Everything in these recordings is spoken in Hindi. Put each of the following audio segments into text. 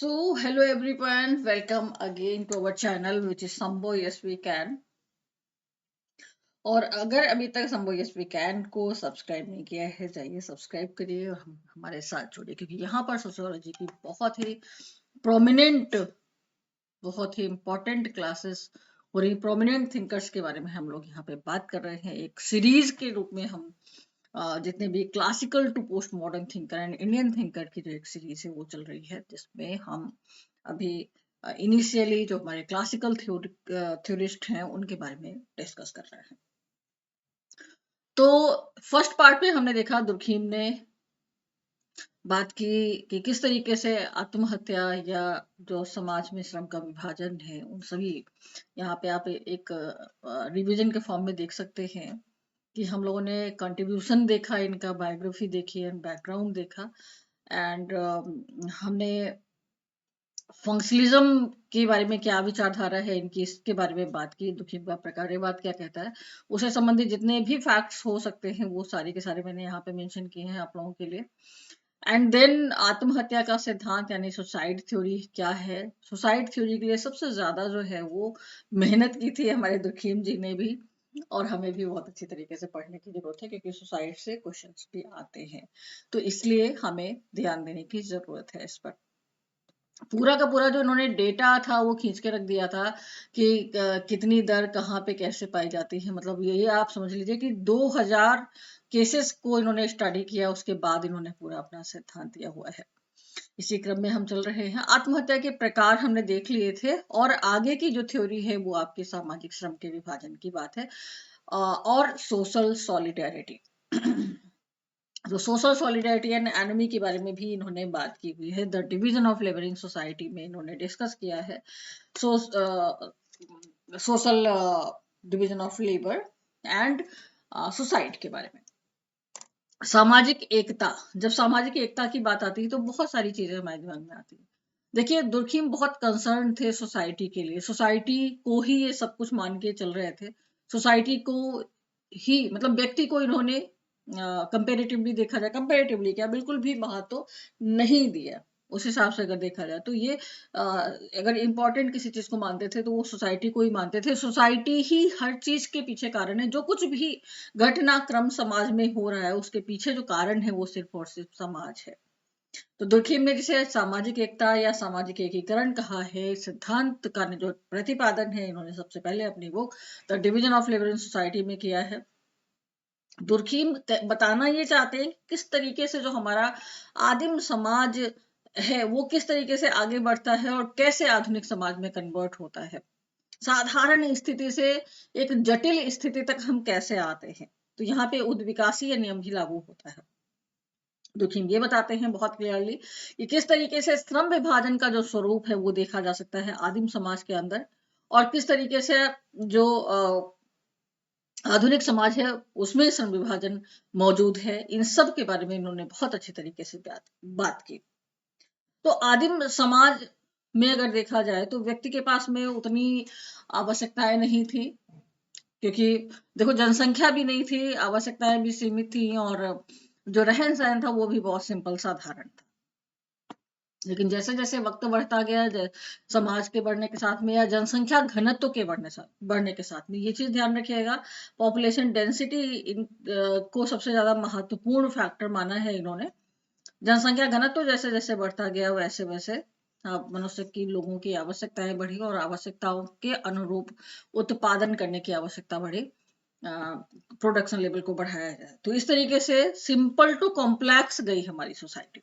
Hello everyone, welcome again to our channel which is Sambo Yes We Can. और अगर अभी तक संभव यस वी कैन को सब्सक्राइब नहीं किया है, जाइए सब्सक्राइब करिए और हमारे साथ जुड़िए, क्योंकि यहाँ पर सोशियोलॉजी की बहुत ही प्रोमिनेंट, बहुत ही इम्पोर्टेंट क्लासेस और प्रोमिनेंट थिंकर्स के बारे में हम लोग यहाँ पे बात कर रहे हैं। एक सीरीज के रूप में हम जितने भी classical to postmodern thinker and Indian thinker की जो एक सीरीज है वो चल रही है, जिसमें हम अभी इनिशियली जो हमारे क्लासिकल थ्योरिस्ट हैं उनके बारे में डिस्कस कर रहे हैं। तो फर्स्ट पार्ट में हमने देखा दुर्खीम ने बात की कि किस तरीके से आत्महत्या या जो समाज में श्रम का विभाजन है उन सभी, यहाँ पे आप एक रिवीजन के फॉर्म में देख सकते हैं कि हम लोगों ने कंट्रीब्यूशन देखा, इनका बायोग्राफी देखी एंड बैकग्राउंड देखा एंड हमने फंक्शनलिज्म के बारे में क्या विचारधारा है इनकी, इसके बारे में बात की। दुखीम का प्रकार्यवाद क्या कहता है, उससे संबंधित जितने भी फैक्ट्स हो सकते हैं वो सारे के सारे मैंने यहाँ पे मेंशन किए हैं आप लोगों के लिए। एंड देन आत्महत्या का सिद्धांत यानी सुसाइड थ्योरी क्या है। सुसाइड थ्योरी के लिए सबसे ज्यादा जो है वो मेहनत की थी हमारे दुखीम जी ने भी, और हमें भी बहुत अच्छी तरीके से पढ़ने की जरूरत है, क्योंकि सुसाइड से क्वेश्चंस भी आते हैं, तो इसलिए हमें ध्यान देने की जरूरत है इस पर। पूरा का पूरा जो इन्होंने डेटा था वो खींच के रख दिया था कि कितनी दर कहाँ पे कैसे पाई जाती है। मतलब यही आप समझ लीजिए कि 2000 केसेस को इन्होंने स्टडी किया, उसके बाद इन्होंने पूरा अपना सिद्धांत दिया हुआ है। इसी क्रम में हम चल रहे हैं, आत्महत्या के प्रकार हमने देख लिए थे और आगे की जो थ्योरी है वो आपकी सामाजिक श्रम के विभाजन की बात है और सोशल सॉलिडेरिटी। तो सोशल सॉलिडेरिटी एंड एनमी के बारे में भी इन्होंने बात की हुई है। The division of labour in society में इन्होंने डिस्कस किया है social division of labour and society के बारे में। सामाजिक एकता, जब सामाजिक एकता की बात आती है तो बहुत सारी चीजें हमारे दिमाग में आती है। देखिए दुर्खीम बहुत कंसर्न थे सोसाइटी के लिए, सोसाइटी को ही ये सब कुछ मान के चल रहे थे। सोसाइटी को ही, मतलब व्यक्ति को इन्होंने कंपेरेटिवली देखा जाए, कंपेरेटिवली क्या बिल्कुल भी महत्व नहीं दिया। उस हिसाब से अगर देखा जाए तो ये अगर इम्पोर्टेंट किसी चीज को मानते थे तो वो सोसाइटी को ही मानते थे। सोसाइटी ही हर चीज के पीछे कारण है, जो कुछ भी घटनाक्रम समाज में हो रहा है उसके पीछे जो कारण है वो सिर्फ और सिर्फ समाज है। तो दुर्खीम ने जिसे सामाजिक एकता या सामाजिक एकीकरण कहा है, सिद्धांत का जो प्रतिपादन है इन्होंने सबसे पहले अपनी वो the division of labour in society में किया है। दुर्खीम बताना ये चाहते हैं किस तरीके से जो हमारा आदिम समाज है वो किस तरीके से आगे बढ़ता है और कैसे आधुनिक समाज में कन्वर्ट होता है। साधारण स्थिति से एक जटिल स्थिति तक हम कैसे आते हैं, तो यहाँ पे उद्विकासीय नियम भी लागू होता है। दुखीम ये बताते हैं बहुत क्लियरली कि किस तरीके से श्रम विभाजन का जो स्वरूप है वो देखा जा सकता है आदिम समाज के अंदर, और किस तरीके से जो आधुनिक समाज है उसमें श्रम विभाजन मौजूद है। इन सब के बारे में इन्होंने बहुत अच्छी तरीके से बात की। तो आदिम समाज में अगर देखा जाए तो व्यक्ति के पास में उतनी आवश्यकताएं नहीं थी, क्योंकि देखो जनसंख्या भी नहीं थी, आवश्यकताएं भी सीमित थी और जो रहन सहन था वो भी बहुत सिंपल साधारण था। लेकिन जैसे जैसे वक्त बढ़ता गया, समाज के बढ़ने के साथ में या जनसंख्या घनत्व के बढ़ने के साथ में, ये चीज ध्यान रखिएगा, पॉपुलेशन डेंसिटी को सबसे ज्यादा महत्वपूर्ण फैक्टर माना है इन्होंने। जनसंख्या घनत्व जैसे जैसे बढ़ता गया वैसे वैसे मनुष्य की लोगों की आवश्यकताएं बढ़ी और आवश्यकताओं के अनुरूप उत्पादन करने की आवश्यकता बढ़ी, प्रोडक्शन लेवल को बढ़ाया जाए। तो इस तरीके से सिंपल टू कॉम्प्लेक्स गई हमारी सोसाइटी।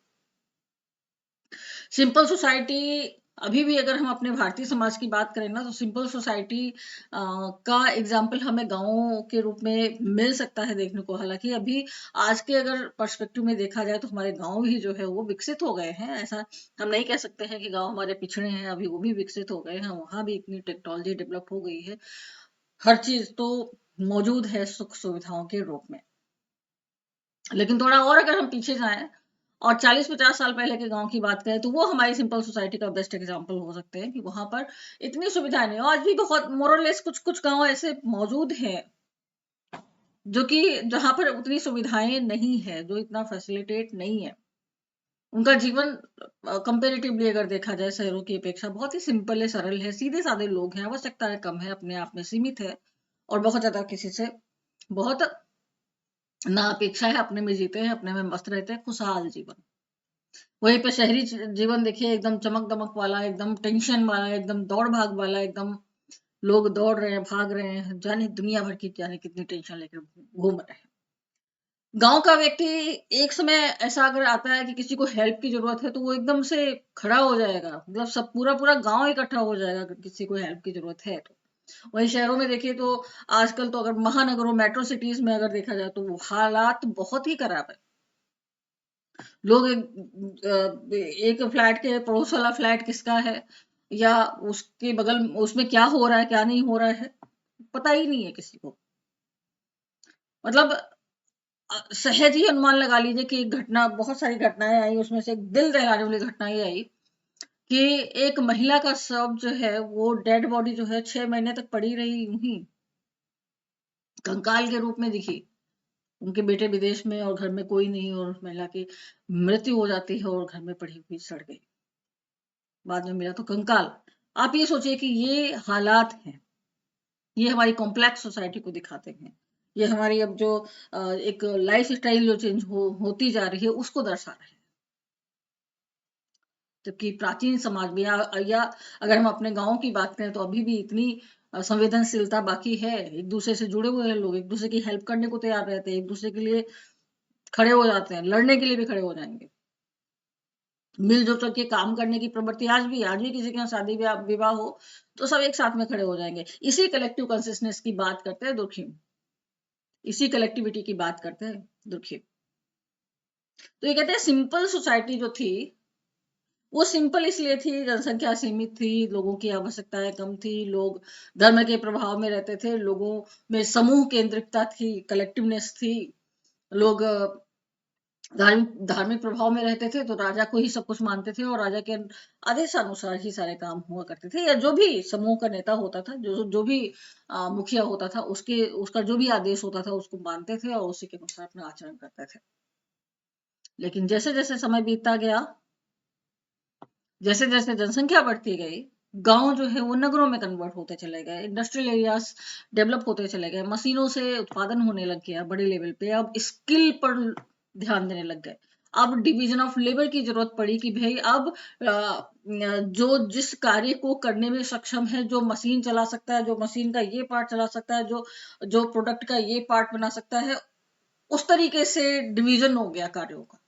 सिंपल सोसाइटी, अभी भी अगर हम अपने भारतीय समाज की बात करें ना तो सिंपल सोसाइटी का एग्जाम्पल हमें गाँव के रूप में मिल सकता है देखने को। हालांकि अभी आज के अगर पर्सपेक्टिव में देखा जाए तो हमारे गांव भी जो है वो विकसित हो गए हैं। ऐसा हम नहीं कह सकते हैं कि गांव हमारे पिछड़े हैं, अभी वो भी विकसित हो गए हैं, वहां भी इतनी टेक्नोलॉजी डेवलप हो गई है, हर चीज तो मौजूद है सुख सुविधाओं के रूप में। लेकिन थोड़ा और अगर हम पीछे जाएं और 40-50 साल पहले के गांव की बात करें तो वो हमारी सिंपल सोसाइटी का बेस्ट एग्जांपल हो सकते हैं कि वहां पर इतनी सुविधाएं नहीं। आज भी बहुत मोरलेस कुछ कुछ गांव ऐसे मौजूद हैं जो कि जहां पर उतनी सुविधाएं नहीं है, जो इतना फैसिलिटेट नहीं है। उनका जीवन कंपेरेटिवली अगर देखा जाए शहरों की अपेक्षा बहुत ही सिंपल है, सरल है, सीधे साधे लोग हैं, आवश्यकताएं कम है, अपने आप में सीमित है और बहुत ज्यादा किसी से बहुत ना अपेक्षा है, अपने में जीते हैं, अपने में मस्त रहते हैं, खुशहाल जीवन। वहीं पे शहरी जीवन देखिए, एकदम चमक दमक वाला, एकदम टेंशन वाला, एकदम दौड़ भाग वाला, एकदम लोग दौड़ रहे हैं, भाग रहे हैं, जाने दुनिया भर की जाने कितनी टेंशन लेकर घूम रहे हैं। गांव का व्यक्ति एक समय ऐसा अगर आता है कि किसी को हेल्प की जरूरत है तो वो एकदम से खड़ा हो जाएगा, मतलब सब पूरा पूरा गांव इकट्ठा हो जाएगा अगर किसी को हेल्प की जरूरत है तो। वहीं शहरों में देखिए तो आजकल तो अगर महानगरों मेट्रो सिटीज में अगर देखा जाए तो वो हालात बहुत ही खराब है। लोग एक फ्लैट के पड़ोस वाला फ्लैट किसका है, या उसके बगल उसमें क्या हो रहा है क्या नहीं हो रहा है, पता ही नहीं है किसी को। मतलब सहज ही अनुमान लगा लीजिए कि एक घटना, बहुत सारी घटनाएं आई, उसमें से एक दिल दहलाने वाली घटना ये आई कि एक महिला का शव जो है, वो डेड बॉडी जो है 6 महीने तक पड़ी रही, यूं ही कंकाल के रूप में दिखी। उनके बेटे विदेश में और घर में कोई नहीं, और उस महिला की मृत्यु हो जाती है और घर में पड़ी हुई सड़ गई, बाद में मिला तो कंकाल। आप ये सोचिए कि ये हालात हैं, ये हमारी कॉम्प्लेक्स सोसाइटी को दिखाते हैं, ये हमारी अब जो एक लाइफ स्टाइल जो चेंज होती जा रही है उसको दर्शा रहे हैं। जबकि प्राचीन समाज में या अगर हम अपने गांव की बात करें तो अभी भी इतनी संवेदनशीलता बाकी है, एक दूसरे से जुड़े हुए हैं लोग, एक दूसरे की हेल्प करने को तैयार रहते हैं, एक दूसरे के लिए खड़े हो जाते हैं, लड़ने के लिए भी खड़े हो जाएंगे, मिलजुल के काम करने की प्रवृत्ति आज भी किसी के यहाँ शादी विवाह हो तो सब एक साथ में खड़े हो जाएंगे। इसी कलेक्टिव कॉन्सियसनेस की बात करते हैं दुर्खिम, इसी कलेक्टिविटी की बात करते हैं दुर्खिम। तो ये कहते हैं सिंपल सोसाइटी जो थी वो सिंपल इसलिए थी, जनसंख्या सीमित थी, लोगों की आवश्यकताएं कम थी, लोग धर्म के प्रभाव में रहते थे, लोगों में समूह केंद्रिकता थी, कलेक्टिवनेस थी, लोग धार्मिक धार्मिक प्रभाव में रहते थे तो राजा को ही सब कुछ मानते थे और राजा के आदेशानुसार ही सारे काम हुआ करते थे, या जो भी समूह का नेता होता था, जो भी मुखिया होता था, उसका जो भी आदेश होता था उसको मानते थे और उसी के अनुसार अपना आचरण करते थे। लेकिन जैसे जैसे समय बीतता गया, जैसे जैसे जनसंख्या बढ़ती गई, गांव जो है वो नगरों में कन्वर्ट होते चले गए, इंडस्ट्रियल एरियाज डेवलप होते चले गए, मशीनों से उत्पादन होने लग गया बड़े लेवल पे, अब स्किल पर ध्यान देने लग गए, अब डिवीजन ऑफ लेबर की जरूरत पड़ी कि भाई अब जो जिस कार्य को करने में सक्षम है, जो मशीन चला सकता है, जो मशीन का ये पार्ट चला सकता है, जो जो प्रोडक्ट का ये पार्ट बना सकता है, उस तरीके से डिवीजन हो गया कार्यों का।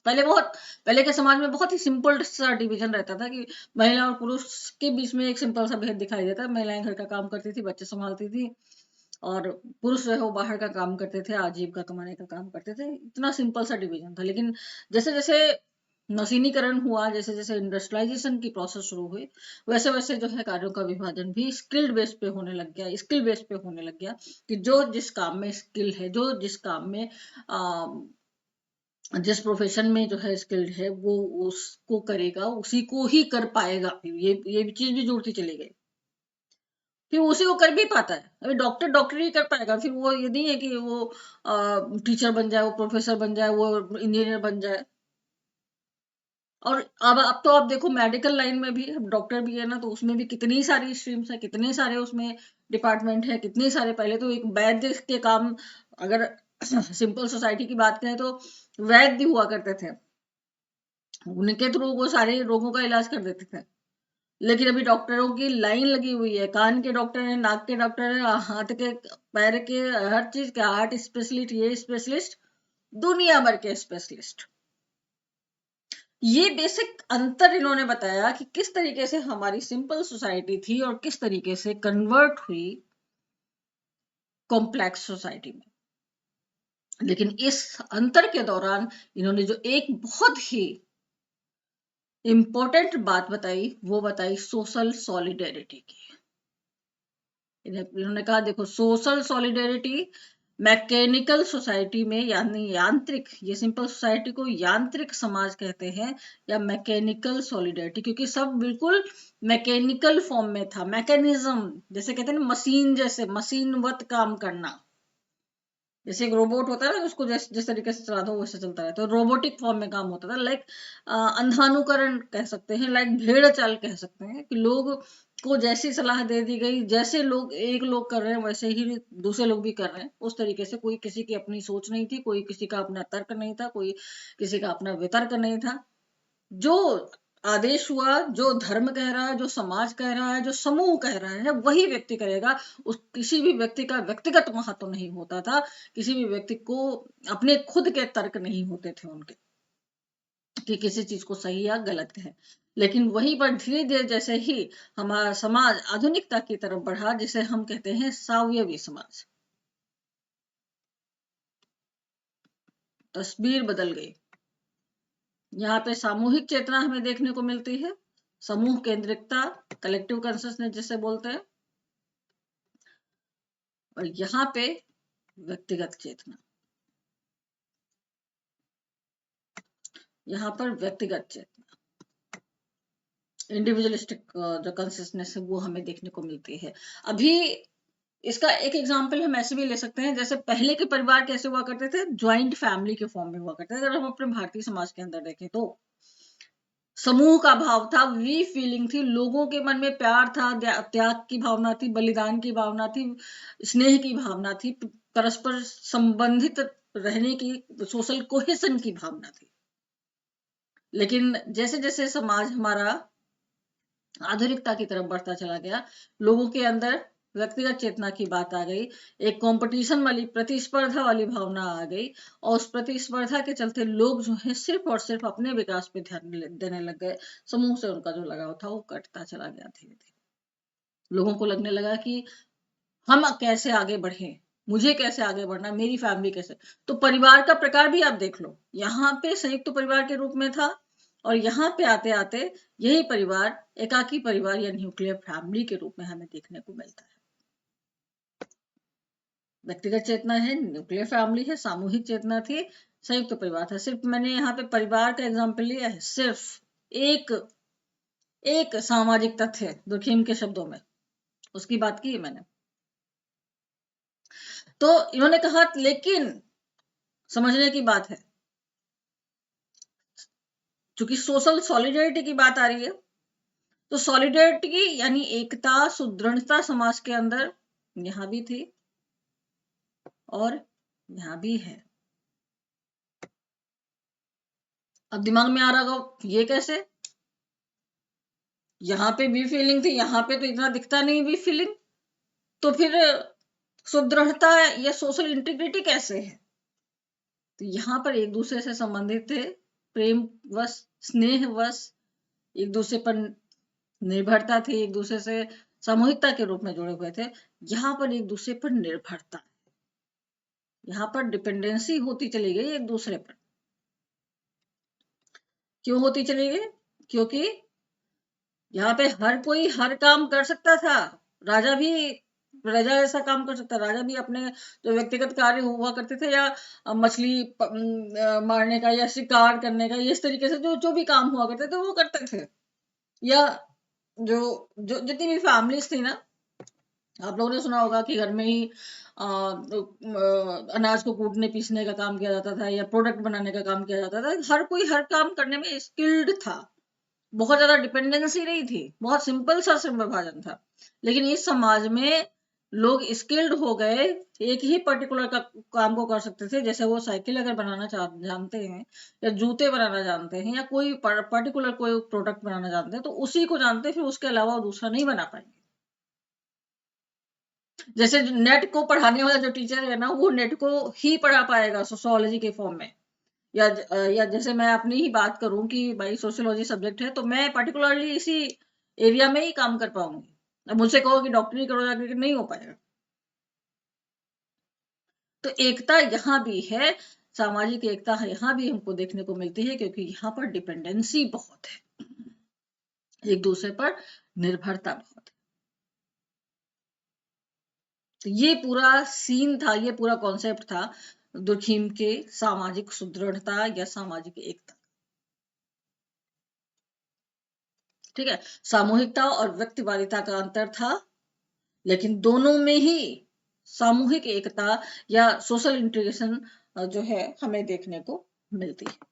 पहले के समाज में बहुत ही सिंपल सा डिवीजन रहता था कि महिला और पुरुष के बीच में एक सिंपल सा भेद दिखाई देता, महिलाएं घर का काम करती थी, बच्चे संभालती थी, और पुरुष जो है वो बाहर का काम करते थे, आजीविका कमाने का काम करते थे, इतना सिंपल सा डिवीजन था। लेकिन जैसे जैसे मशीनीकरण हुआ, जैसे जैसे इंडस्ट्रियलाइजेशन की प्रोसेस शुरू हुई, वैसे वैसे जो है कार्यों का विभाजन भी स्किल्ड बेस पे होने लग गया, स्किल बेस पे होने लग गया कि जो जिस काम में स्किल है, जो जिस काम में जिस प्रोफेशन में जो है स्किल्ड है वो उसको करेगा, उसी को ही कर पाएगा, ये चीज भी जुड़ती चली गई। फिर उसी को कर भी पाता है, अभी डॉक्टर डॉक्टर ही कर पाएगा, फिर वो ये नहीं है कि वो टीचर बन जाए, वो प्रोफेसर बन जाए, वो इंजीनियर बन जाए। और अब तो आप देखो मेडिकल लाइन में भी डॉक्टर भी है ना, तो उसमें भी कितनी सारी स्ट्रीम्स है, कितने सारे उसमें डिपार्टमेंट है, कितने सारे, पहले तो एक वैद्य के काम, अगर सिंपल सोसाइटी की बात करें तो वैद्य हुआ करते थे, उनके थ्रू वो सारे रोगों का इलाज कर देते थे। लेकिन अभी डॉक्टरों की लाइन लगी हुई है, कान के डॉक्टर है, नाक के डॉक्टर है, हाथ के पैर के, हर चीज के, हार्ट स्पेशलिस्ट, ये स्पेशलिस्ट, दुनिया भर के स्पेशलिस्ट। ये बेसिक अंतर इन्होंने बताया कि किस तरीके से हमारी सिंपल सोसाइटी थी और किस तरीके से कन्वर्ट हुई कॉम्प्लेक्स सोसाइटी में। लेकिन इस अंतर के दौरान इन्होंने जो एक बहुत ही इंपॉर्टेंट बात बताई, वो बताई सोशल सॉलिडेरिटी की। इन्होंने कहा देखो, सोशल सॉलिडेरिटी मैकेनिकल सोसाइटी में, यानी यांत्रिक, ये सिंपल सोसाइटी को यांत्रिक समाज कहते हैं, या मैकेनिकल सॉलिडेरिटी, क्योंकि सब बिल्कुल मैकेनिकल फॉर्म में था, मैकेनिज्म जैसे कहते हैं ना, मशीन जैसे, मशीनवत काम करना, जैसे एक रोबोट होता है ना, उसको जिस तरीके से चला दो वैसे चलता रहता है, तो रोबोटिक फॉर्म में काम होता था। लाइक अंधानुकरण कह सकते हैं, लाइक भेड़ चाल कह सकते हैं, कि लोग को जैसी सलाह दे दी गई, जैसे लोग एक लोग कर रहे हैं वैसे ही दूसरे लोग भी कर रहे हैं, उस तरीके से। कोई किसी की अपनी सोच नहीं थी, कोई किसी का अपना तर्क नहीं था, कोई किसी का अपना वितर्क नहीं था। जो आदेश हुआ, जो धर्म कह रहा है, जो समाज कह रहा है, जो समूह कह रहा है, वही व्यक्ति करेगा। उस किसी भी व्यक्ति का व्यक्तिगत महत्व नहीं होता था, किसी भी व्यक्ति को अपने खुद के तर्क नहीं होते थे उनके, कि किसी चीज को सही या गलत है। लेकिन वहीं पर धीरे धीरे जैसे ही हमारा समाज आधुनिकता की तरफ बढ़ा, जिसे हम कहते हैं सावयवी समाज, तस्वीर बदल गई। यहाँ पे सामूहिक चेतना हमें देखने को मिलती है, समूह केंद्रिकता, कलेक्टिव कॉन्शसनेस जिसे बोलते हैं, और यहाँ पे व्यक्तिगत चेतना, यहाँ पर व्यक्तिगत चेतना, इंडिविजुअलिस्टिक जो कॉन्शसनेस है वो हमें देखने को मिलती है। अभी इसका एक एग्जांपल हम ऐसे भी ले सकते हैं, जैसे पहले के परिवार कैसे हुआ करते थे, ज्वाइंट फैमिली के फॉर्म में हुआ करते थे। अगर हम अपने भारतीय समाज के अंदर देखें तो समूह का भाव था, वी फीलिंग थी, लोगों के मन में प्यार था, त्याग की भावना थी, बलिदान की भावना थी, स्नेह की भावना थी, परस्पर संबंधित रहने की, सोशल कोहेशन की भावना थी। लेकिन जैसे जैसे समाज हमारा आधुनिकता की तरफ बढ़ता चला गया, लोगों के अंदर व्यक्तिगत चेतना की बात आ गई, एक कंपटीशन वाली, प्रतिस्पर्धा वाली भावना आ गई, और उस प्रतिस्पर्धा के चलते लोग जो है सिर्फ और सिर्फ अपने विकास पे ध्यान देने लग गए। समूह से उनका जो लगाव था वो कटता चला गया धीरे धीरे। लोगों को लगने लगा कि हम कैसे आगे बढ़े, मुझे कैसे आगे बढ़ना, मेरी फैमिली कैसे। तो परिवार का प्रकार भी आप देख लो, यहाँ पे संयुक्त परिवार के रूप में था, और यहाँ पे आते आते यही परिवार एकाकी परिवार या न्यूक्लियर फैमिली के रूप में हमें देखने को मिलता है। व्यक्तिगत चेतना है, न्यूक्लियर फैमिली है, सामूहिक चेतना थी, संयुक्त परिवार था। सिर्फ मैंने यहाँ पे परिवार का एग्जाम्पल लिया है, सिर्फ एक एक सामाजिक तथ्य दुर्खीम के शब्दों में उसकी बात की है मैंने। तो इन्होंने कहा, लेकिन समझने की बात है, चूंकि सोशल सॉलिडेरिटी की बात आ रही है, तो सॉलिडेरिटी यानी एकता, सुदृढ़ता समाज के अंदर यहां भी थी और यहां भी है। अब दिमाग में आ रहा होगा ये कैसे, यहाँ पे भी फीलिंग थी, यहाँ पे तो इतना दिखता नहीं भी फीलिंग, तो फिर सुदृढ़ता या सोशल इंटीग्रिटी कैसे है। तो यहाँ पर एक दूसरे से संबंधित थे, प्रेम वश, स्नेह वश, एक दूसरे पर निर्भरता थी, एक दूसरे से सामूहिकता के रूप में जुड़े हुए थे। यहाँ पर एक दूसरे पर निर्भरता, यहाँ पर डिपेंडेंसी होती चली गई एक दूसरे पर। क्यों होती चली गई, क्योंकि यहाँ पे हर कोई हर काम कर सकता था। राजा भी राजा ऐसा काम कर सकता, राजा भी अपने जो व्यक्तिगत कार्य हुआ करते थे, या मछली मारने का या शिकार करने का, इस तरीके से जो जो भी काम हुआ करते थे वो करते थे। या जो जो जितनी भी फैमिलीज थी ना, आप लोगों ने सुना होगा कि घर में ही अनाज को कूटने पीसने का काम किया जाता था, या प्रोडक्ट बनाने का काम किया जाता था। हर कोई हर काम करने में स्किल्ड था, बहुत ज्यादा डिपेंडेंसी नहीं थी, बहुत सिंपल सा विभाजन था। लेकिन इस समाज में लोग स्किल्ड हो गए, एक ही पर्टिकुलर काम को कर सकते थे। जैसे वो साइकिल अगर बनाना जानते हैं, या जूते बनाना जानते हैं, या कोई पर्टिकुलर कोई प्रोडक्ट बनाना जानते हैं, तो उसी को जानते हैं, फिर उसके अलावा वो दूसरा नहीं बना पाएंगे। जैसे नेट को पढ़ाने वाला जो टीचर है ना, वो नेट को ही पढ़ा पाएगा सोशियोलॉजी के फॉर्म में। या जैसे मैं अपनी ही बात करूं कि भाई सोशियोलॉजी सब्जेक्ट है, तो मैं पर्टिकुलरली इसी एरिया में ही काम कर पाऊंगी। अब मुझे कहो कि डॉक्टरी करो जाके, नहीं हो पाएगा। तो एकता यहाँ भी है, सामाजिक एकता यहाँ भी हमको देखने को मिलती है, क्योंकि यहाँ पर डिपेंडेंसी बहुत है, एक दूसरे पर निर्भरता बहुत है। तो ये पूरा सीन था, ये पूरा कॉन्सेप्ट था दुर्खीम के सामाजिक सुदृढ़ता या सामाजिक एकता। ठीक है, सामूहिकता और व्यक्तिवादिता का अंतर था, लेकिन दोनों में ही सामूहिक एकता या सोशल इंटीग्रेशन जो है हमें देखने को मिलती है।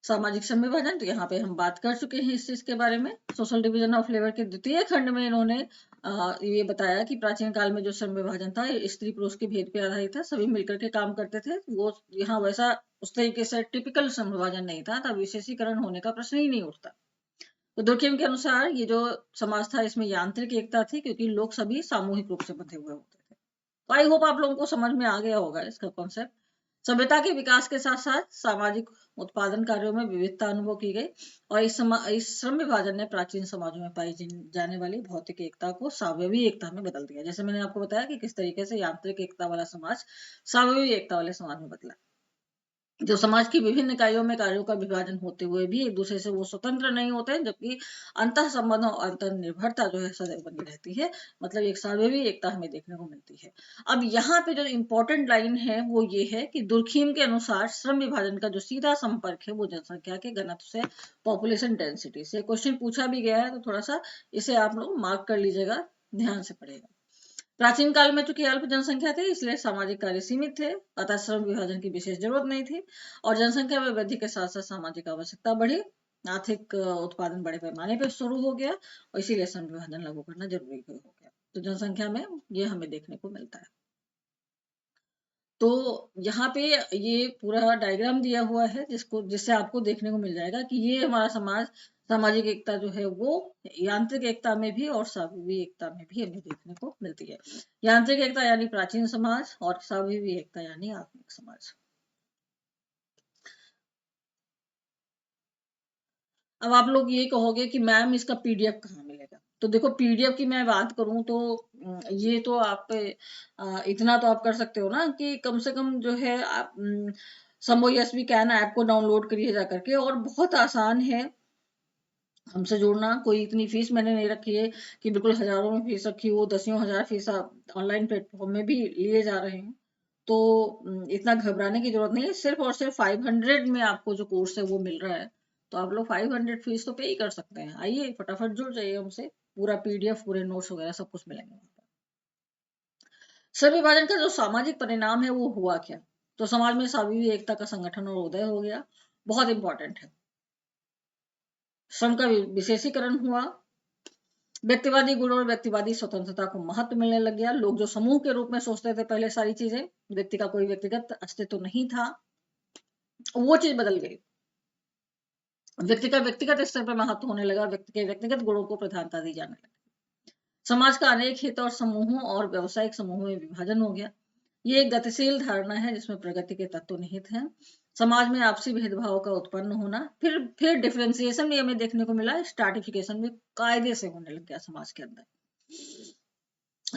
सामाजिक संविभाजन, तो यहाँ पे हम बात कर चुके हैं इस चीज के बारे में। सोशल डिवीजन ऑफ लेबर के द्वितीय खंड में इन्होंने ये बताया कि प्राचीन काल में जो श्रम विभाजन था स्त्री पुरुष के भेद पे आधारित था, सभी मिलकर के काम करते थे। वो यहाँ वैसा उस तरीके से टिपिकल श्रम विभाजन नहीं था, तब विशेषीकरण होने का प्रश्न ही नहीं उठता। तो दुर्कheim के अनुसार ये जो समाज था इसमें यांत्रिक एकता थी, क्योंकि लोग सभी सामूहिक रूप से बंधे हुए होते थे। तो आई होप आप लोगों को समझ में आ गया होगा इसका कॉन्सेप्ट। सभ्यता के विकास के साथ साथ सामाजिक उत्पादन कार्यों में विविधता अनुभव की गई, और इस श्रम विभाजन ने प्राचीन समाजों में पाई जाने वाली भौतिक एकता को सावयवी एकता में बदल दिया। जैसे मैंने आपको बताया कि किस तरीके से यांत्रिक एकता वाला समाज सावयवी एकता वाले समाज में बदला। जो समाज की विभिन्न इकाइयों में कार्यों का विभाजन होते हुए भी एक दूसरे से वो स्वतंत्र नहीं होते, जबकि अंतः संबंधों और अंतर निर्भरता जो है सदैव बनी रहती है। मतलब एक सार्वभौमिक एकता हमें देखने को मिलती है। अब यहाँ पे जो इम्पोर्टेंट लाइन है वो ये है कि दुर्कheim के अनुसार श्रम विभाजन का जो सीधा संपर्क है वो जनसंख्या के घनत्व से, पॉपुलेशन डेंसिटी से। क्वेश्चन पूछा भी गया है, तो थोड़ा सा इसे आप लोग मार्क कर लीजिएगा, ध्यान से पढ़ेगा। प्राचीन काल में चूंकि अल्प जनसंख्या थी, इसलिए सामाजिक कार्य सीमित थे, अतः श्रम विभाजन की विशेष जरूरत नहीं थी। और जनसंख्या में वृद्धि के साथ साथ सामाजिक आवश्यकता बढ़ी, आर्थिक उत्पादन बड़े पैमाने पर शुरू हो गया, और इसीलिए श्रम विभाजन लागू करना जरूरी हो गया। तो जनसंख्या में ये हमें देखने को मिलता है। तो यहाँ पे ये पूरा डायग्राम दिया हुआ है जिससे आपको देखने को मिल जाएगा कि ये हमारा समाज सामाजिक एकता जो है वो यांत्रिक एकता में भी और सावयवी एकता में भी हमें देखने को मिलती है। यांत्रिक एकता यानी प्राचीन समाज, और सावयवी एकता यानी आधुनिक समाज। अब आप लोग ये कहोगे कि मैम इसका पीडीएफ कहाँ मिलेगा? तो देखो, पीडीएफ की मैं बात करूं तो ये तो आप इतना तो आप कर सकते हो ना कि कम से कम जो है आप समो यस वी कैन ऐप को डाउनलोड करिए जा करके, और बहुत आसान है हमसे जुड़ना। कोई इतनी फीस मैंने नहीं रखी है कि बिल्कुल हजारों में फीस रखी हो, दसियों हजार फीस ऑनलाइन प्लेटफॉर्म में भी लिए जा रहे हैं। तो इतना घबराने की जरूरत नहीं है। सिर्फ और सिर्फ 500 में आपको जो कोर्स है वो मिल रहा है, तो आप लोग 500 फीस तो पे ही कर सकते हैं। आइए फटाफट जुड़ जाइए हमसे, पूरा पीडीएफ, पूरे नोट्स वगैरह सब कुछ मिलेंगे। श्रम विभाजन का जो सामाजिक परिणाम है वो हुआ क्या? तो समाज में सामूहिक एकता का संगठन और उदय हो गया, बहुत इंपॉर्टेंट है। श्रम का विशेषीकरण हुआ, व्यक्तिवादी गुण और व्यक्तिवादी स्वतंत्रता को महत्व मिलने लग गया। लोग जो समूह के रूप में सोचते थे पहले सारी चीजें, व्यक्ति का कोई व्यक्तिगत अस्तित्व नहीं था, वो चीज बदल गई। व्यक्ति का व्यक्तिगत स्तर पर महत्व होने लगा, व्यक्ति के व्यक्तिगत गुणों को प्रधानता दी जाने लगी। समाज का अनेक हित और समूहों और व्यवसायिक समूहों में विभाजन हो गया। ये एक गतिशील धारणा है जिसमें प्रगति के तत्व निहित हैं। समाज में आपसी भेदभाव का उत्पन्न होना, फिर डिफरेंशिएशन भी हमें देखने को मिला, स्ट्रैटिफिकेशन भी कायदे से होने लग गया समाज के अंदर।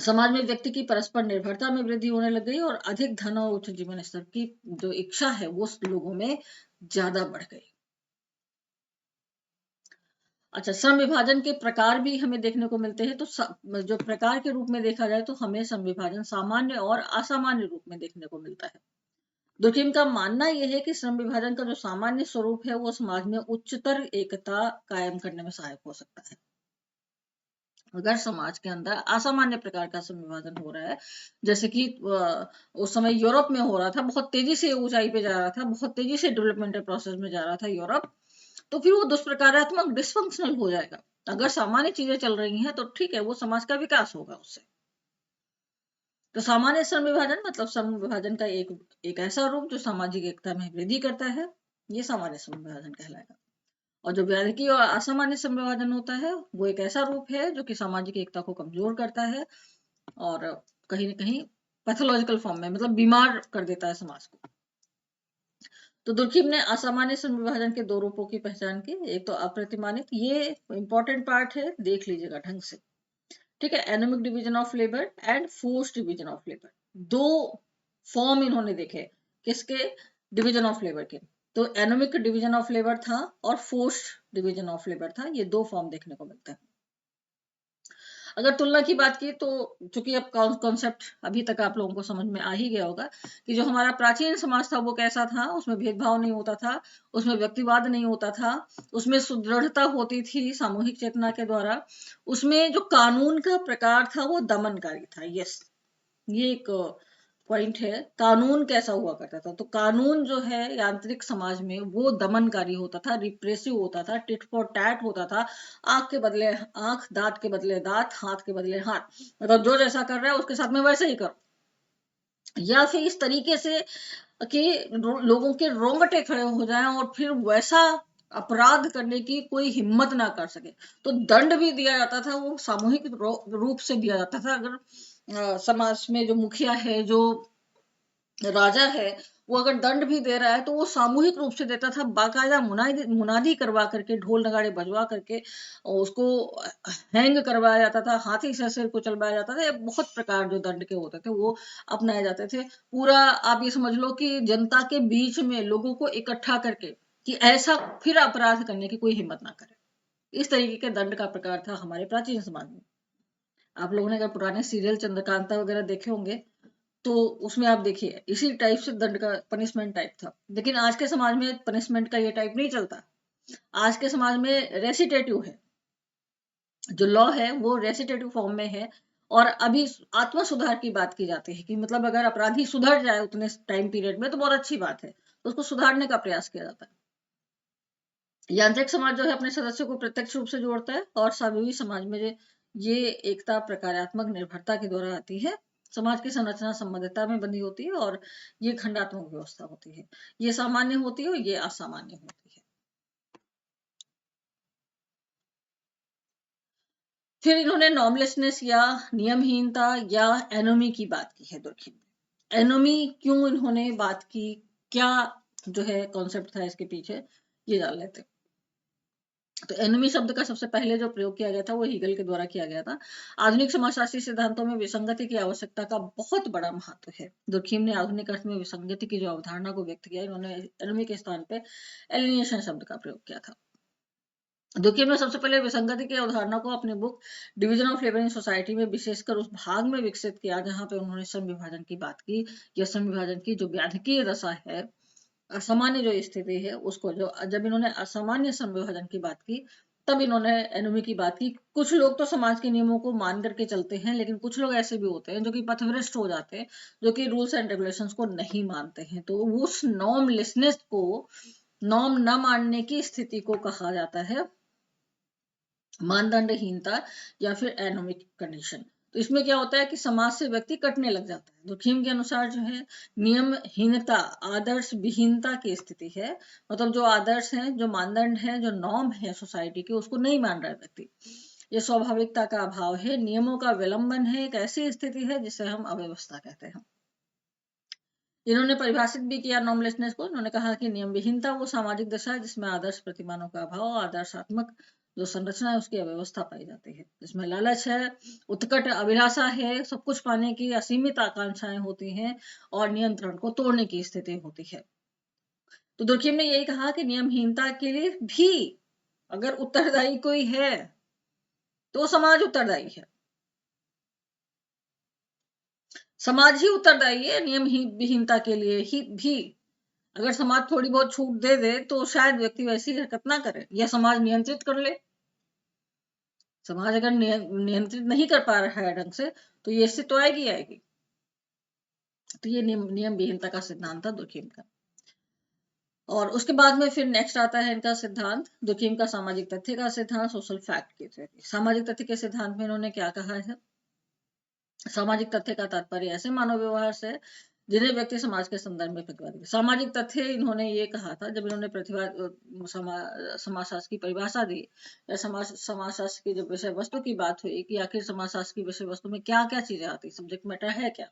समाज में व्यक्ति की परस्पर निर्भरता में वृद्धि होने लग गई, और अधिक धन और उच्च जीवन स्तर की जो इच्छा है वो लोगों में ज्यादा बढ़ गई। अच्छा, श्रम विभाजन के प्रकार भी हमें देखने को मिलते हैं। तो जो प्रकार के रूप में देखा जाए तो हमें श्रम विभाजन सामान्य और असामान्य रूप में देखने को मिलता है। दुर्कheim का मानना यह है कि श्रम विभाजन का जो सामान्य स्वरूप है वो समाज में उच्चतर एकता कायम करने में सहायक हो सकता है। अगर समाज के अंदर असामान्य प्रकार का श्रम विभाजन हो रहा है, जैसे कि उस समय यूरोप में हो रहा था, बहुत तेजी से ऊंचाई पे जा रहा था, बहुत तेजी से डेवलपमेंटल प्रोसेस में जा रहा था यूरोप, तो फिर वो दुष्प्रकारात्मक डिसफंक्शनल हो जाएगा। अगर सामान्य चीजें चल रही हैं तो ठीक है, वो समाज का विकास होगा उससे। तो सामान्य श्रम विभाजन मतलब श्रम विभाजन का एक ऐसा रूप जो सामाजिक एकता में वृद्धि करता है, ये सामान्य श्रम विभाजन कहलाएगा। और जो व्याधिकी और असामान्य श्रम विभाजन होता है वो एक ऐसा रूप है जो कि सामाजिक एकता को कमजोर करता है, और कहीं न कहीं पैथोलॉजिकल फॉर्म में, मतलब बीमार कर देता है समाज को। तो दुर्कheim ने असामान्य श्रम विभाजन के दो रूपों की पहचान की। एक तो अप्रतिमानित, ये इंपॉर्टेंट पार्ट है, देख लीजिएगा ढंग से, ठीक है। Anomic division of labour and forced division of labour, दो फॉर्म इन्होंने देखे किसके, डिवीजन ऑफ लेबर के। तो एनोमिक डिवीजन ऑफ लेबर था और फोर्स्ड डिवीजन ऑफ लेबर था, ये दो फॉर्म देखने को मिलते हैं। अगर तुलना की बात की तो चूंकि अब कॉन्सेप्ट अभी तक आप लोगों को समझ में आ ही गया होगा कि जो हमारा प्राचीन समाज था वो कैसा था, उसमें भेदभाव नहीं होता था, उसमें व्यक्तिवाद नहीं होता था, उसमें सुदृढ़ता होती थी सामूहिक चेतना के द्वारा, उसमें जो कानून का प्रकार था वो दमनकारी था। यस, ये एक पॉइंट है। कानून कैसा हुआ करता था, तो कानून जो है यांत्रिक समाज में वो दमनकारी होता था, रिप्रेसिव होता था, टिट फॉर टैट होता था। आंख के बदले आंख, दांत के बदले दांत, हाथ के बदले हाथ, मतलब जो जैसा कर रहा है उसके साथ में वैसे ही करो, या फिर इस तरीके से कि लोगों के रोंगटे खड़े हो जाएं और फिर वैसा अपराध करने की कोई हिम्मत ना कर सके। तो दंड भी दिया जाता था, वो सामूहिक रूप से दिया जाता था। अगर समाज में जो मुखिया है, जो राजा है, वो अगर दंड भी दे रहा है तो वो सामूहिक रूप से देता था, बाकायदा मुनादी मुनादी करवा करके, ढोल नगाड़े बजवा करके उसको हैंग करवाया जाता था, हाथी से सिर को चलवाया जाता था। बहुत प्रकार जो दंड के होते थे वो अपनाए जाते थे। पूरा आप ये समझ लो कि जनता के बीच में लोगों को इकट्ठा करके कि ऐसा फिर अपराध करने की कोई हिम्मत ना करे। इस तरीके के दंड का प्रकार था हमारे प्राचीन समाज में। आप लोगों ने अगर पुराने सीरियल चंद्रकांता वगैरह देखे होंगे तो उसमें आप देखिए इसी टाइप से दंड का पनिशमेंट टाइप था। लेकिन आज के समाज में पनिशमेंट का ये टाइप नहीं चलता। आज के समाज में रेसिटेटिव है, जो लॉ है वो रेसिटेटिव फॉर्म में है। और अभी आत्म सुधार की बात की जाती है कि मतलब अगर अपराधी सुधर जाए उतने टाइम पीरियड में तो बहुत अच्छी बात है, तो उसको सुधारने का प्रयास किया जाता है। यांत्रिक समाज जो है अपने सदस्यों को प्रत्यक्ष रूप से जोड़ता है, और सामूहिक समाज में ये एकता प्रकारात्मक निर्भरता के द्वारा आती है। समाज की संरचना संबद्धता में बंधी होती है और ये खंडात्मक व्यवस्था होती है। ये सामान्य होती है और ये असामान्य होती है। फिर इन्होंने नॉर्मलेसनेस या नियमहीनता या एनोमी की बात की है दुर्खिम में। एनोमी क्यों इन्होंने बात की, क्या जो है कॉन्सेप्ट था इसके पीछे, ये जान लेते हैं। तो एनिमी शब्द का सबसे पहले जो प्रयोग किया गया था वो हीगल के द्वारा किया गया था। आधुनिक समाजशास्त्री सिद्धांतों में विसंगति की आवश्यकता का बहुत बड़ा महत्व है। दुर्खीम ने आधुनिक अर्थ में विसंगति की जो अवधारणा को व्यक्त किया, इन्होंने एनिमी के स्थान पे एलिनेशन शब्द का प्रयोग किया था। दुर्खीम ने सबसे पहले विसंगति की अवधारणा को अपनी book division of labour in society में विशेषकर उस भाग में विकसित किया जहां पे उन्होंने श्रम विभाजन की बात की, या श्रम विभाजन की जो व्याधिकीय दशा है, असामान्य जो स्थिति है उसको, जो जब इन्होंने असामान्य श्रम विभाजन की बात की तब इन्होंने एनोमी की बात की। कुछ लोग तो समाज के नियमों को मान करके चलते हैं, लेकिन कुछ लोग ऐसे भी होते हैं जो कि पथभ्रष्ट हो जाते हैं, जो कि रूल्स एंड रेगुलेशंस को नहीं मानते हैं। तो उस नॉर्मलेसनेस को, नॉर्म न मानने की स्थिति को कहा जाता है मानदंडहीनता या फिर एनोमिक कंडीशन। तो इसमें क्या होता है कि समाज से व्यक्ति कटने लग जाता है। दुर्खीम के अनुसार जो है नियमहीनता आदर्श विहीनता की स्थिति है। मतलब जो आदर्श है, जो मानदंड है, जो नॉर्म है सोसाइटी के, उसको नहीं मान रहा है व्यक्ति। ये स्वाभाविकता का अभाव है, नियमों का विलंबन है, एक ऐसी स्थिति है जिसे हम अव्यवस्था कहते हैं। इन्होंने परिभाषित भी किया नॉर्मलेसनेस को। इन्होंने कहा कि नियम विहीनता वो सामाजिक दशा है जिसमें आदर्श प्रतिमानों का अभाव, आदर्शात्मक जो संरचना है उसकी अव्यवस्था पाई जाती है, जिसमें लालच है, उत्कट अभिलाषा है, सब कुछ पाने की असीमित आकांक्षाएं होती हैं और नियंत्रण को तोड़ने की स्थिति होती है। तो दुर्खीम ने यही कहा कि नियमहीनता के लिए भी अगर उत्तरदायी कोई है तो समाज उत्तरदायी है। समाज ही उत्तरदायी है नियम विहीनता के लिए ही भी। अगर समाज थोड़ी बहुत छूट दे दे तो शायद व्यक्ति वैसी हरकत ना करे, या समाज नियंत्रित कर ले। समाज अगर नियंत्रित नहीं कर पा रहा है ढंग से तो ये स्थिति तो आएगी आएगी। तो ये नियम विहीनता का सिद्धांत था दुर्खीम का। और उसके बाद में फिर नेक्स्ट आता है इनका सिद्धांत, दुर्खीम का सामाजिक तथ्य का सिद्धांत, सोशल फैक्ट की थ्योरी। सामाजिक तथ्य के सिद्धांत में इन्होंने क्या कहा है, सामाजिक तथ्य का तात्पर्य ऐसे मानव व्यवहार से जिन्हें व्यक्ति समाज के संदर्भ में प्रतिपादित। सामाजिक तथ्य इन्होंने ये कहा था जब इन्होंने समाजशास्त्र की परिभाषा दी, या समाजशास्त्र की जब विषय वस्तु की बात हुई कि आखिर समाजशास्त्र की विषय वस्तु में क्या क्या चीजें आती, सब्जेक्ट मैटर है क्या,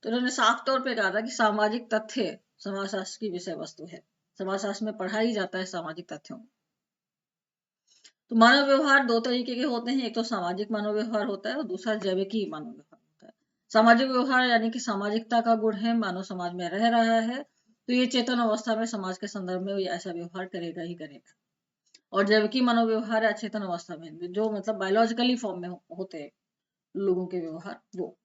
तो इन्होंने साफ तौर पर कहा था कि सामाजिक तथ्य समाजशास्त्र की विषय वस्तु है। समाजशास्त्र में पढ़ा ही जाता है सामाजिक तथ्यों। तो मानव व्यवहार दो तरीके के होते हैं, एक तो सामाजिक मानव व्यवहार होता है और दूसरा जैविकी मानव व्यवहार होता है। सामाजिक व्यवहार यानी कि सामाजिकता का गुण है, मानव समाज में रह रहा है तो ये चेतन अवस्था में समाज के संदर्भ में ये ऐसा व्यवहार करेगा ही करेगा। और जैविकी मनोव्यवहार है अचेतन अवस्था में, जो मतलब बायोलॉजिकली फॉर्म में होते हैं लोगों के व्यवहार। वो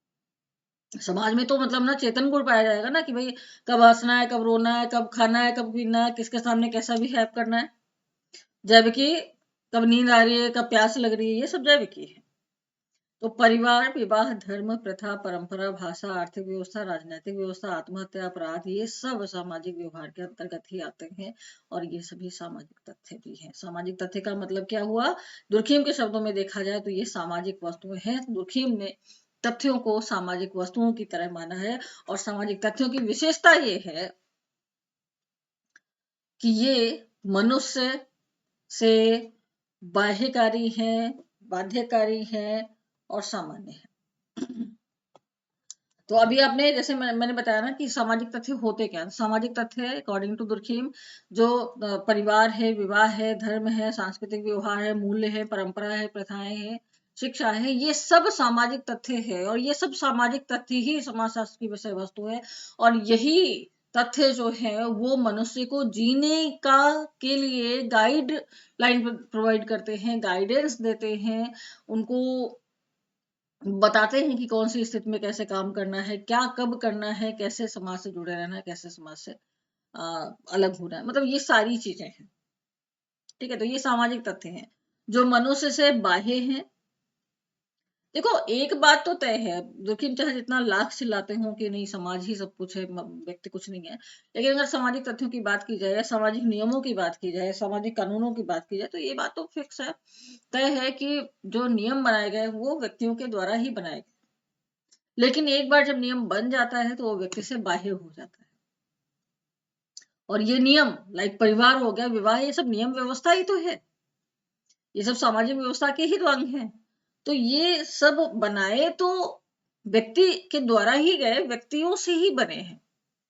समाज में तो मतलब ना चेतन गुण पाया जाएगा ना, कि भाई कब हंसना है, कब रोना है, कब खाना है, कब पीना है, किसके सामने कैसा बिहेव करना है। जैविकी कब नींद आ रही है, कब प्यास लग रही है, ये सब जैविकी है। तो परिवार, विवाह, धर्म, प्रथा, परंपरा, भाषा, आर्थिक व्यवस्था, राजनीतिक व्यवस्था, आत्महत्या, अपराध, ये सब सामाजिक व्यवहार के अंतर्गत ही आते हैं। और ये सभी सामाजिक तथ्य भी हैं। सामाजिक तथ्य का मतलब क्या हुआ? दुर्खिम के शब्दों में देखा जाए तो ये सामाजिक वस्तुएं हैं। दुर्खिम ने तथ्यों को सामाजिक वस्तुओं की तरह माना है। और सामाजिक तथ्यों की विशेषता ये है कि ये मनुष्य से बाह्यकारी हैं, बाध्यकारी हैं और सामान्य है। तो अभी आपने जैसे मैंने बताया ना कि सामाजिक तथ्य होते क्या हैं। सामाजिक तथ्य अकॉर्डिंग टू दुर्खिम जो परिवार है, विवाह है, धर्म है, सांस्कृतिक व्यवहार है, मूल्य है, परंपरा है, प्रथाएं है, शिक्षा है, ये सब सामाजिक तथ्य है। और ये सब सामाजिक तथ्य ही समाजशास्त्र की विषय वस्तु है। और यही तथ्य जो है वो मनुष्य को जीने का के लिए गाइड लाइन प्रोवाइड करते हैं, गाइडेंस देते हैं, उनको बताते हैं कि कौन सी स्थिति में कैसे काम करना है, क्या कब करना है, कैसे समाज से जुड़े रहना है, कैसे समाज से अलग होना है। मतलब ये सारी चीजें हैं। ठीक है, तो ये सामाजिक तथ्य हैं जो मनुष्य से बाह्य हैं। देखो एक बात तो तय है, जोखिम चाहे जितना लाख चिल्लाते हो कि नहीं समाज ही सब कुछ है, व्यक्ति कुछ नहीं है, लेकिन अगर सामाजिक तथ्यों की बात की जाए या सामाजिक नियमों की बात की जाए, सामाजिक कानूनों की बात की जाए, तो ये बात तो फिक्स है, तय है कि जो नियम बनाए गए वो व्यक्तियों के द्वारा ही बनाए गए। लेकिन एक बार जब नियम बन जाता है तो वो व्यक्ति से बाह्य हो जाता है। और ये नियम लाइक परिवार हो गया, विवाह, ये सब नियम व्यवस्था ही तो है, ये सब सामाजिक व्यवस्था के ही तो अंग हैं। तो ये सब बनाए तो व्यक्ति के द्वारा ही गए, व्यक्तियों से ही बने हैं,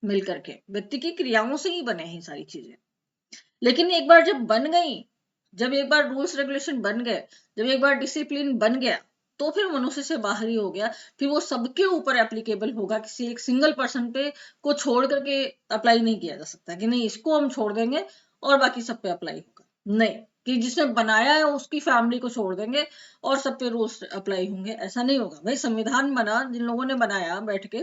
मिलकर के व्यक्ति की क्रियाओं से ही बने हैं सारी चीजें। लेकिन एक बार जब बन गई, जब एक बार रूल्स रेगुलेशन बन गए, जब एक बार डिसिप्लिन बन गया, तो फिर मनुष्य से बाहर ही हो गया। फिर वो सबके ऊपर एप्लीकेबल होगा, किसी एक सिंगल पर्सन पे को छोड़ करके अप्लाई नहीं किया जा सकता कि नहीं इसको हम छोड़ देंगे और बाकी सब पे अप्लाई होगा। नहीं, कि जिसने बनाया है उसकी फैमिली को छोड़ देंगे और सब पे रूल्स अप्लाई होंगे, ऐसा नहीं होगा। भाई संविधान बना जिन लोगों ने बनाया बैठ के,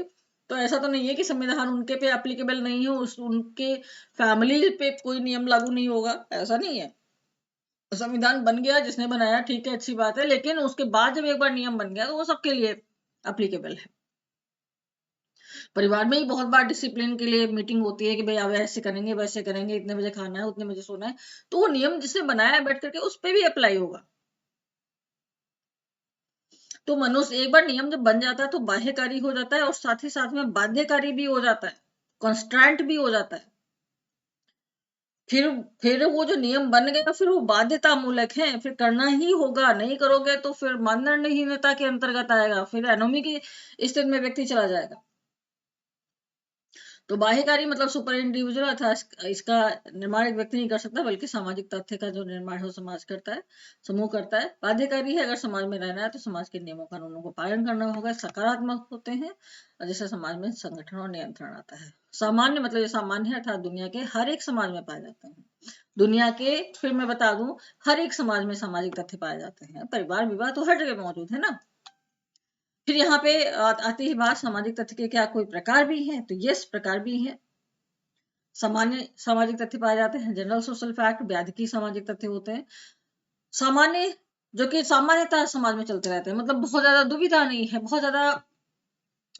तो ऐसा तो नहीं है कि संविधान उनके पे एप्लीकेबल नहीं हो, उनके फैमिली पे कोई नियम लागू नहीं होगा, ऐसा नहीं है। संविधान बन गया, जिसने बनाया ठीक है, अच्छी बात है, लेकिन उसके बाद जब एक बार नियम बन गया तो वो सबके लिए एप्लीकेबल है। परिवार में ही बहुत बार डिसिप्लिन के लिए मीटिंग होती है कि भाई अब ऐसे करेंगे, वैसे करेंगे, इतने बजे खाना है, उतने बजे सोना है, तो वो नियम जिसने बनाया है बैठ करके उस पर भी अप्लाई होगा। तो मनुष्य एक बार नियम जब बन जाता है तो बाह्यकारी हो जाता है और साथ ही साथ में बाध्यकारी भी हो जाता है, कॉन्स्ट्रेंट भी हो जाता है। फिर फिर वो जो नियम बन गए फिर वो बाध्यता मूलक है, फिर करना ही होगा, नहीं करोगे तो फिर मानदंडहीनता के अंतर्गत आएगा, फिर एनोमी की स्थिति में व्यक्ति चला जाएगा। तो बाह्यकारी मतलब सुपर इंडिविजुअल अर्थात इसका निर्माण एक व्यक्ति नहीं कर सकता, बल्कि सामाजिक तथ्य का जो निर्माण है समाज करता है, समूह करता है। बाध्यकारी है, अगर समाज में रहना है तो समाज के नियमों कानूनों को पालन करना होगा, सकारात्मक होते हैं और जिससे समाज में संगठन और नियंत्रण आता है। सामान्य मतलब ये सामान्य है अर्थात दुनिया के हर एक समाज में पाए जाते हैं। दुनिया के, फिर मैं बता दूं, हर एक समाज में सामाजिक तथ्य पाए जाते हैं। परिवार, विवाह तो हर जगह मौजूद है ना। फिर यहाँ पे आती है बात सामाजिक तथ्य के क्या कोई प्रकार भी हैं, तो यस प्रकार भी हैं। सामान्य सामाजिक तथ्य पाए जाते हैं, जनरल सोशल फैक्ट, व्याधिकी सामाजिक तथ्य होते हैं। सामान्य जो कि सामान्यतः समाज में चलते रहते हैं, मतलब बहुत ज्यादा दुविधा नहीं है, बहुत ज्यादा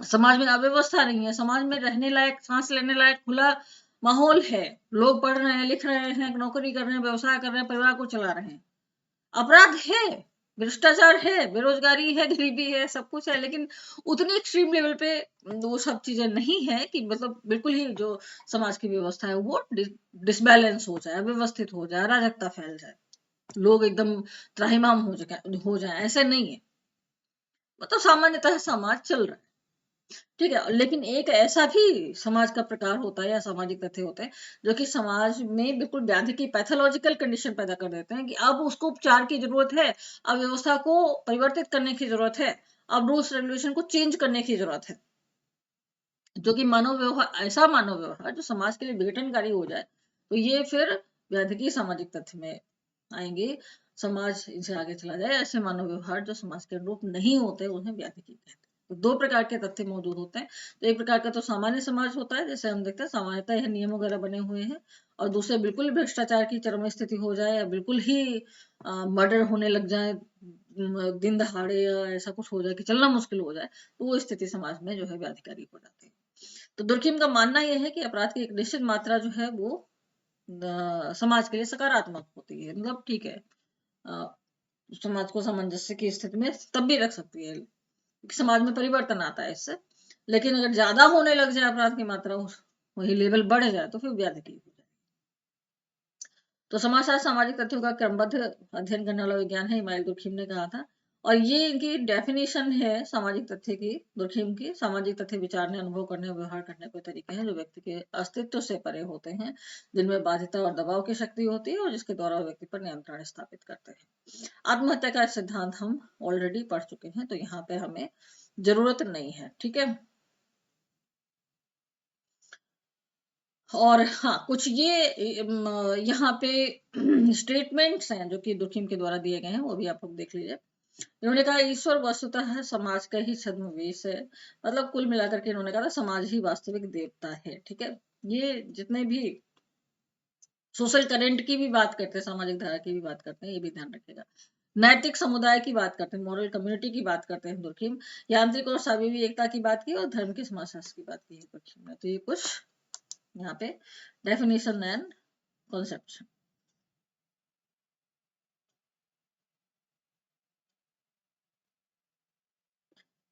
समाज में अव्यवस्था नहीं है, समाज में रहने लायक, सांस लेने लायक खुला माहौल है, लोग पढ़ रहे हैं, लिख रहे हैं, नौकरी कर रहे हैं, व्यवसाय कर रहे हैं, परिवार को चला रहे हैं। अपराध है, भ्रष्टाचार है, बेरोजगारी है, गरीबी है, सब कुछ है, लेकिन उतनी एक्सट्रीम लेवल पे वो सब चीजें नहीं है कि मतलब बिल्कुल ही जो समाज की व्यवस्था है वो डिसबैलेंस हो जाए, अव्यवस्थित हो जाए, अराजकता फैल जाए, लोग एकदम त्राहिमाम हो जाए, ऐसे नहीं है। मतलब सामान्यतः समाज चल रहा है, ठीक है। लेकिन एक ऐसा भी समाज का प्रकार होता है या सामाजिक तथ्य होते हैं जो कि समाज में बिल्कुल व्याधि की पैथोलॉजिकल कंडीशन पैदा कर देते हैं कि अब उसको उपचार की जरूरत है, अब व्यवस्था को परिवर्तित करने की जरूरत है, अब रूल्स रेगुलेशन को चेंज करने की जरूरत है, जो कि मानव व्यवहार, ऐसा मानव व्यवहार जो समाज के लिए विघटनकारी हो जाए, तो ये फिर व्याधि की सामाजिक तथ्य में आएंगे, समाज इनसे आगे चला जाए। ऐसे मानव व्यवहार जो समाज के अनुरूप नहीं होते उन्हें व्याधिकी कहते हैं। तो दो प्रकार के तथ्य मौजूद होते हैं। तो एक प्रकार का तो सामान्य समाज होता है, जैसे हम देखते हैं सामान्यतः यह नियम वगैरह बने हुए हैं, और दूसरे बिल्कुल भ्रष्टाचार की चरम स्थिति हो जाए, या बिल्कुल ही मर्डर होने लग जाए दिन दहाड़े, या ऐसा कुछ हो जाए कि चलना मुश्किल हो जाए, तो वो स्थिति समाज में जो है व्याधिकारी हो जाती है। तो दुर्खिम का मानना यह है कि अपराध की एक निश्चित मात्रा जो है वो समाज के लिए सकारात्मक होती है, मतलब ठीक है, अ, समाज को सामंजस्य की स्थिति में तब भी रख सकती है, समाज में परिवर्तन आता है इससे। लेकिन अगर ज्यादा होने लग जाए अपराध की मात्रा, वही लेवल बढ़ जाए, तो फिर व्याधिकी हो जाए। तो समाजशास्त्र सामाजिक तथ्यों का क्रमबद्ध अध्ययन करने वाला विज्ञान है, इमानुएल दुर्खिम ने कहा था। और ये इनकी डेफिनेशन है सामाजिक तथ्य की, दुर्खिम की। सामाजिक तथ्य विचारने, अनुभव करने और व्यवहार करने के तरीके हैं जो व्यक्ति के अस्तित्व से परे होते हैं, जिनमें बाध्यता और दबाव की शक्ति होती है, और जिसके द्वारा व्यक्ति पर नियंत्रण स्थापित करते हैं। आत्महत्या का सिद्धांत हम ऑलरेडी पढ़ चुके हैं, तो यहाँ पे हमें जरूरत नहीं है, ठीक है। और हाँ, कुछ ये यहाँ पे स्टेटमेंट्स हैं जो कि दुर्खिम के द्वारा दिए गए हैं, वो भी आप लोग देख लीजिए। इन्होंने कहा ईश्वर वस्तुतः है समाज का ही छद्मवेश है, मतलब कुल मिलाकर के इन्होंने कहा समाज ही वास्तविक देवता है, ठीक है। ये जितने भी सोशल करेंट की भी बात करते हैं, सामाजिक धारा की भी बात करते हैं, ये भी ध्यान रखिएगा। नैतिक समुदाय की बात करते हैं, मॉरल कम्युनिटी की बात करते हैं दुर्खिम। यांत्रिक और साविवी एकता की बात की, और धर्म के समाजशास्त्र की बात की है दुर्खिम ने। तो ये कुछ यहाँ पे डेफिनेशन एंड कॉन्सेप्ट।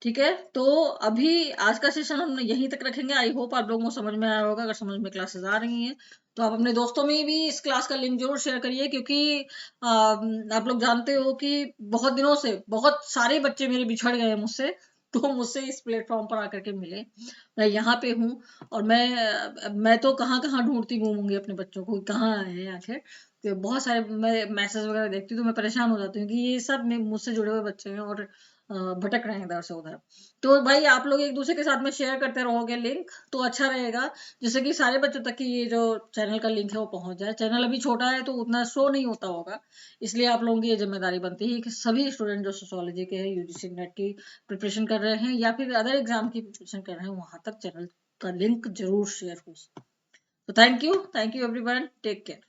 ठीक है, तो अभी आज का सेशन हम यहीं तक रखेंगे। आई होप आप लोगों को समझ में आया होगा। अगर समझ में क्लासेस आ रही हैं तो आप अपने दोस्तों में भी इस क्लास का लिंक जरूर शेयर करिए, क्योंकि आप लोग जानते हो कि बहुत दिनों से बहुत सारे बच्चे मेरे बिछड़ गए मुझसे, तो मुझसे इस प्लेटफॉर्म पर आकर के मिले। मैं यहाँ पे हूँ, और मैं तो कहाँ कहाँ ढूंढती घूमूंगी अपने बच्चों को, कहाँ है आखिर। तो बहुत सारे मैं मैसेज वगैरह देखती हूँ तो मैं परेशान हो जाती हूँ कि ये सब मुझसे जुड़े हुए बच्चे हैं, और भटक रहे हैं इधर से उधर। तो भाई आप लोग एक दूसरे के साथ में शेयर करते रहोगे लिंक, तो अच्छा रहेगा, जिससे कि सारे बच्चों तक की ये जो चैनल का लिंक है वो पहुंच जाए। चैनल अभी छोटा है तो उतना शो नहीं होता होगा, इसलिए आप लोगों की ये जिम्मेदारी बनती है कि सभी स्टूडेंट जो सोशियोलॉजी के हैं, यूजीसी नेट की प्रिपरेशन कर रहे हैं, या फिर अदर एग्जाम की प्रिपरेशन कर रहे हैं, वहां तक चैनल का लिंक जरूर शेयर हो। तो thank you everyone, take care.